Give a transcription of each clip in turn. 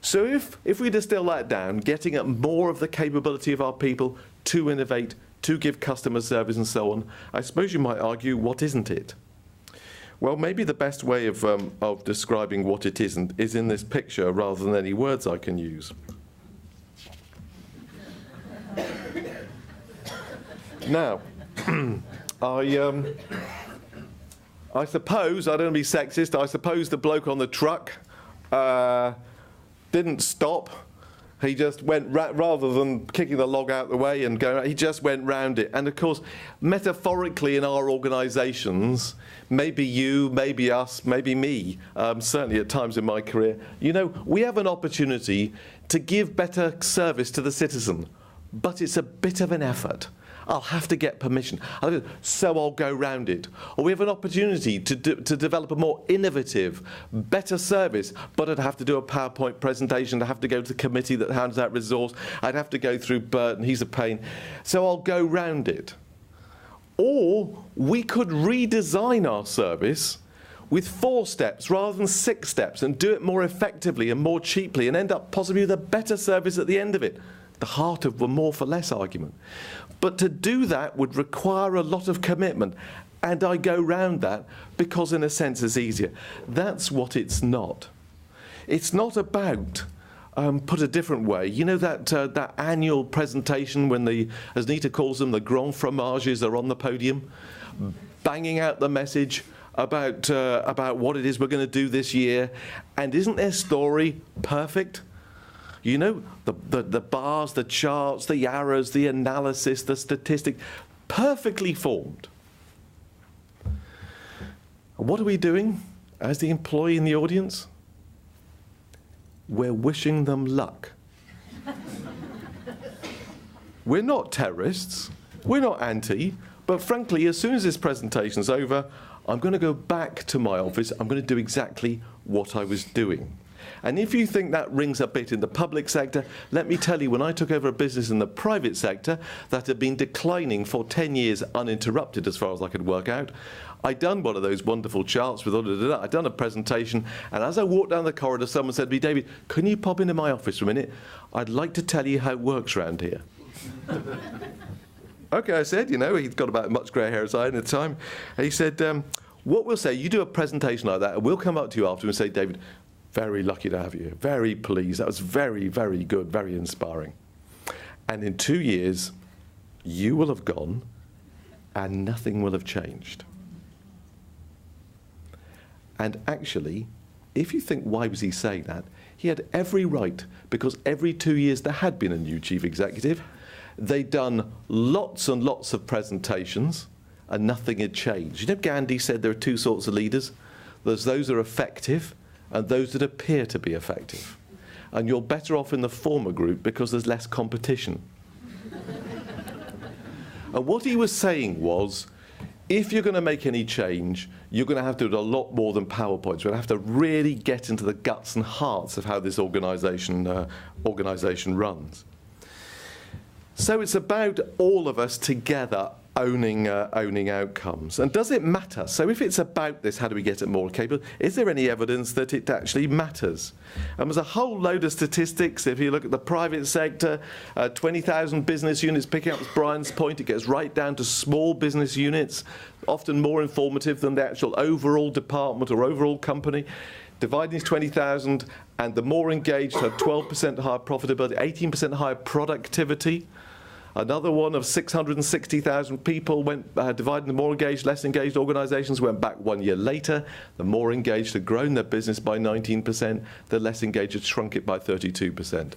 So if we distill that down, getting at more of the capability of our people to innovate, to give customer service and so on, I suppose you might argue, what isn't it? Well, maybe the best way of describing what it isn't is in this picture rather than any words I can use. Now, I suppose, I don't want to be sexist, I suppose the bloke on the truck didn't stop. He just went, rather than kicking the log out the way and going, he just went round it. And of course, metaphorically in our organisations, maybe you, maybe us, maybe me, certainly at times in my career, you know, we have an opportunity to give better service to the citizen, but it's a bit of an effort. I'll have to get permission, so I'll go round it. Or we have an opportunity to develop a more innovative, better service, but I'd have to do a PowerPoint presentation, I'd have to go to the committee that hands out resource, I'd have to go through Bert, and he's a pain, so I'll go round it. Or we could redesign our service with 4 steps rather than 6 steps and do it more effectively and more cheaply and end up possibly with a better service at the end of it. The heart of the more for less argument. But to do that would require a lot of commitment, and I go round that because in a sense it's easier. That's what it's not. It's not about, put a different way, you know that annual presentation when the, as Nita calls them, the grand fromages are on the podium, banging out the message about what it is we're going to do this year, and isn't their story perfect? You know, the bars, the charts, the arrows, the analysis, the statistic, perfectly formed. And what are we doing as the employee in the audience? We're wishing them luck. We're not terrorists, we're not anti, but frankly, as soon as this presentation's over, I'm going to go back to my office, I'm going to do exactly what I was doing. And if you think that rings a bit in the public sector, let me tell you, when I took over a business in the private sector that had been declining for 10 years uninterrupted as far as I could work out, I'd done one of those wonderful charts with I'd done a presentation, and as I walked down the corridor, someone said to me, David, can you pop into my office for a minute? I'd like to tell you how it works around here. Okay, I said, you know, he'd got about as much grey hair as I had at the time. And he said, what we'll say, you do a presentation like that, and we'll come up to you after and say, David, very lucky to have you, very pleased. That was very, very good, very inspiring. And in 2 years, you will have gone and nothing will have changed. And actually, if you think, why was he saying that? He had every right, because every 2 years there had been a new chief executive. They'd done lots and lots of presentations and nothing had changed. You know, Gandhi said there are 2 sorts of leaders. There's those that are effective and those that appear to be effective. And you're better off in the former group because there's less competition. And what he was saying was, if you're going to make any change, you're going to have to do a lot more than PowerPoints. You're going to have to really get into the guts and hearts of how this organisation runs. So it's about all of us together owning outcomes. And does it matter? So if it's about this, how do we get it more capable? Is there any evidence that it actually matters? And there's a whole load of statistics. If you look at the private sector, 20,000 business units, picking up Brian's point, it gets right down to small business units, often more informative than the actual overall department or overall company. Dividing these 20,000, and the more engaged have 12% higher profitability, 18% higher productivity. Another one of 660,000 people went, dividing the more engaged, less engaged organisations, went back 1 year later. The more engaged had grown their business by 19%, the less engaged had shrunk it by 32%.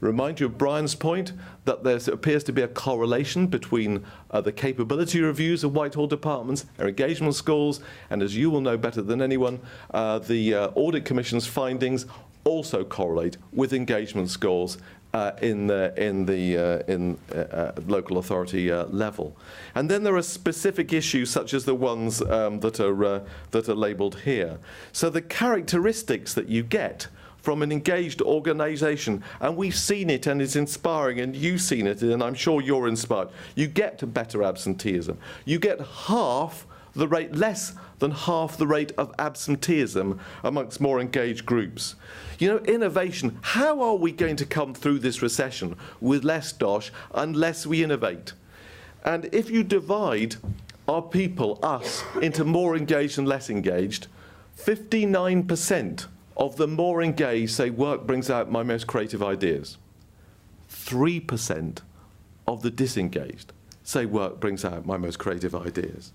Remind you of Brian's point that there appears to be a correlation between the capability reviews of Whitehall departments, their engagement scores, and as you will know better than anyone, the Audit Commission's findings also correlate with engagement scores in local authority level. And then there are specific issues such as the ones that are labelled here. So the characteristics that you get from an engaged organisation, and we've seen it and it's inspiring, and you've seen it and I'm sure you're inspired, you get to better absenteeism. You get half less than half the rate of absenteeism amongst more engaged groups. You know, innovation, how are we going to come through this recession with less dosh unless we innovate? And if you divide our people, us, into more engaged and less engaged, 59% of the more engaged say work brings out my most creative ideas. 3% of the disengaged say work brings out my most creative ideas.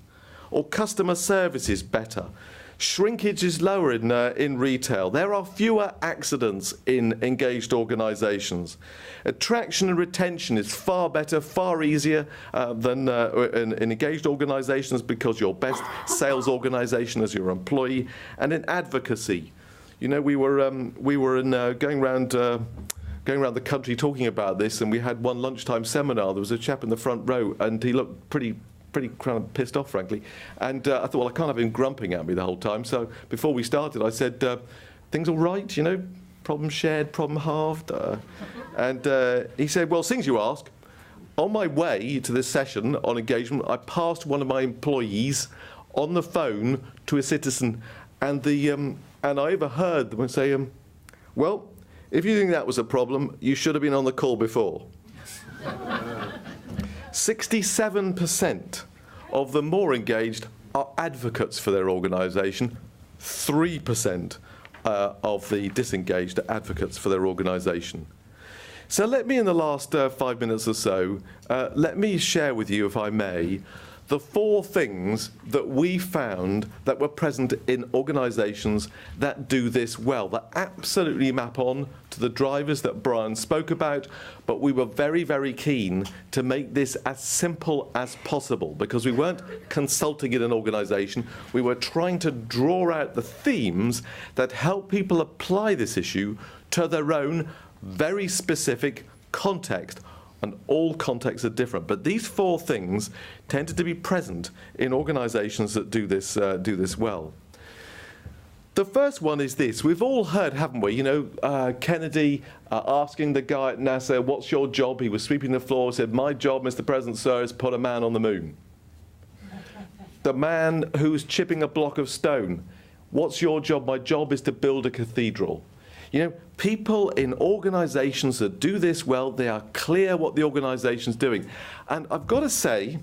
Or customer service is better. Shrinkage is lower in retail. There are fewer accidents in engaged organisations. Attraction and retention is far better, far easier than in engaged organisations, because your best sales organisation is your employee. And in advocacy, you know, we were going around the country talking about this, and we had one lunchtime seminar. There was a chap in the front row, and he looked pretty kind of pissed off, frankly. And I thought, well, I can't have him grumping at me the whole time. So before we started, I said, things all right, you know, problem shared, problem halved. And he said, well, since you ask, on my way to this session on engagement, I passed one of my employees on the phone to a citizen, and I overheard them say, well, if you think that was a problem, you should have been on the call before. 67% of the more engaged are advocates for their organisation. 3% of the disengaged are advocates for their organisation. So let me, in the last 5 minutes or so, let me share with you, if I may, the 4 things that we found that were present in organisations that do this well, that absolutely map on to the drivers that Brian spoke about, but we were very, very keen to make this as simple as possible, because we weren't consulting in an organisation. We were trying to draw out the themes that help people apply this issue to their own very specific context. And all contexts are different, but these 4 things tended to be present in organisations that do this well. The first one is this. We've all heard, haven't we? You know, Kennedy asking the guy at NASA, what's your job? He was sweeping the floor, said, my job, Mr. President, sir, is put a man on the moon. The man who's chipping a block of stone, what's your job? My job is to build a cathedral. You know, people in organisations that do this well, they are clear what the organisation's doing. And I've got to say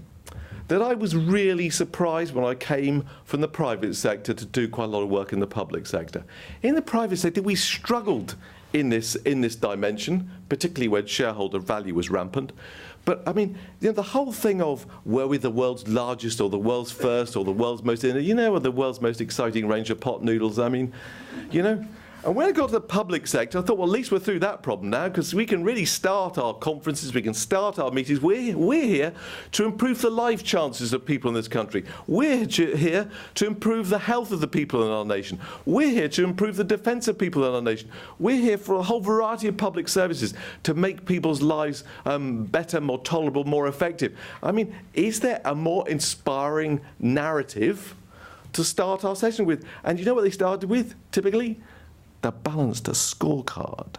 that I was really surprised when I came from the private sector to do quite a lot of work in the public sector. In the private sector, we struggled in this dimension, particularly when shareholder value was rampant. But I mean, you know, the whole thing of were we the world's largest or the world's first or the world's most, you know, or the world's most exciting range of pot noodles, I mean, you know. And when I got to the public sector, I thought, well, at least we're through that problem now, because we can really start our conferences, we can start our meetings. We're here to improve the life chances of people in this country. We're here to improve the health of the people in our nation. We're here to improve the defence of people in our nation. We're here for a whole variety of public services to make people's lives better, more tolerable, more effective. I mean, is there a more inspiring narrative to start our session with? And you know what they started with, typically? The balanced scorecard.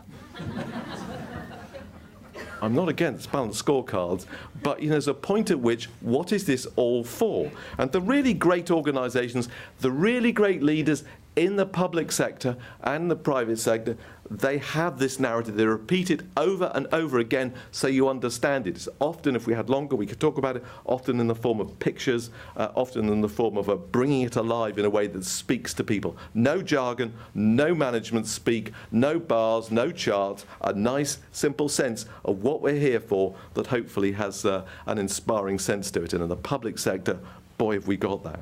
I'm not against balanced scorecards, but you know, there's a point at which, what is this all for? And the really great organisations, the really great leaders in the public sector and the private sector, they have this narrative. They repeat it over and over again so you understand it. It's often, if we had longer, we could talk about it, often in the form of pictures, often in the form of bringing it alive in a way that speaks to people. No jargon, no management speak, no bars, no charts, a nice, simple sense of what we're here for that hopefully has an inspiring sense to it. And in the public sector, boy, have we got that.